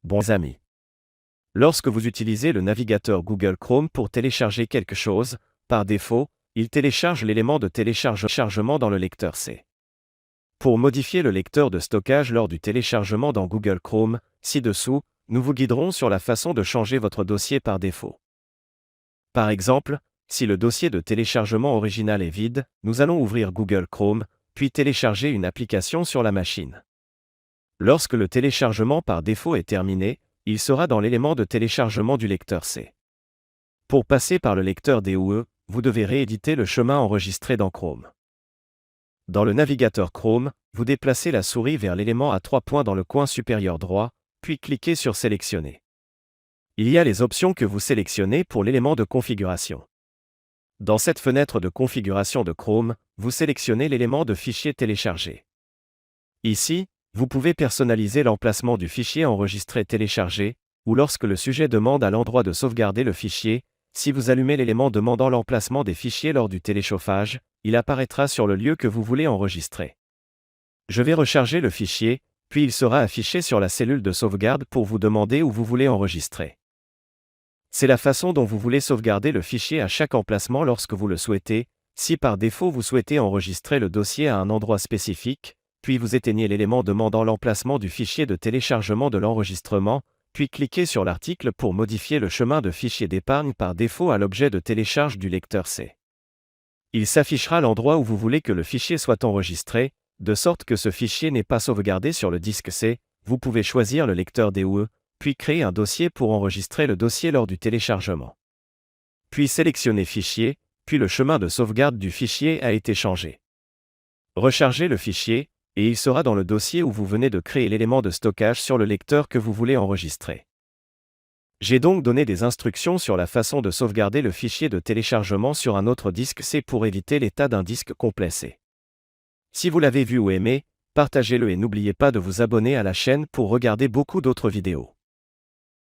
Bons amis. Lorsque vous utilisez le navigateur Google Chrome pour télécharger quelque chose, par défaut, il télécharge l'élément de téléchargement dans le lecteur C. Pour modifier le lecteur de stockage lors du téléchargement dans Google Chrome, ci-dessous, nous vous guiderons sur la façon de changer votre dossier par défaut. Par exemple, si le dossier de téléchargement original est vide, nous allons ouvrir Google Chrome, puis télécharger une application sur la machine. Lorsque le téléchargement par défaut est terminé, il sera dans l'élément de téléchargement du lecteur C. Pour passer par le lecteur D ou E, vous devez rééditer le chemin enregistré dans Chrome. Dans le navigateur Chrome, vous déplacez la souris vers l'élément à 3 points dans le coin supérieur droit, puis cliquez sur Sélectionner. Il y a les options que vous sélectionnez pour l'élément de configuration. Dans cette fenêtre de configuration de Chrome, vous sélectionnez l'élément de fichier téléchargé. Ici, vous pouvez personnaliser l'emplacement du fichier enregistré téléchargé, ou lorsque le sujet demande à l'endroit de sauvegarder le fichier, si vous allumez l'élément demandant l'emplacement des fichiers lors du téléchauffage, il apparaîtra sur le lieu que vous voulez enregistrer. Je vais recharger le fichier, puis il sera affiché sur la cellule de sauvegarde pour vous demander où vous voulez enregistrer. C'est la façon dont vous voulez sauvegarder le fichier à chaque emplacement lorsque vous le souhaitez. Si par défaut vous souhaitez enregistrer le dossier à un endroit spécifique, puis vous éteignez l'élément demandant l'emplacement du fichier de téléchargement de l'enregistrement, puis cliquez sur l'article pour modifier le chemin de fichier d'épargne par défaut à l'objet de télécharge du lecteur C. Il s'affichera l'endroit où vous voulez que le fichier soit enregistré, de sorte que ce fichier n'est pas sauvegardé sur le disque C. Vous pouvez choisir le lecteur D ou E, puis créer un dossier pour enregistrer le dossier lors du téléchargement. Puis sélectionnez Fichier, puis le chemin de sauvegarde du fichier a été changé. Rechargez le fichier, et il sera dans le dossier où vous venez de créer l'élément de stockage sur le lecteur que vous voulez enregistrer. J'ai donc donné des instructions sur la façon de sauvegarder le fichier de téléchargement sur un autre disque C pour éviter l'état d'un disque complet C. Si vous l'avez vu ou aimé, partagez-le et n'oubliez pas de vous abonner à la chaîne pour regarder beaucoup d'autres vidéos.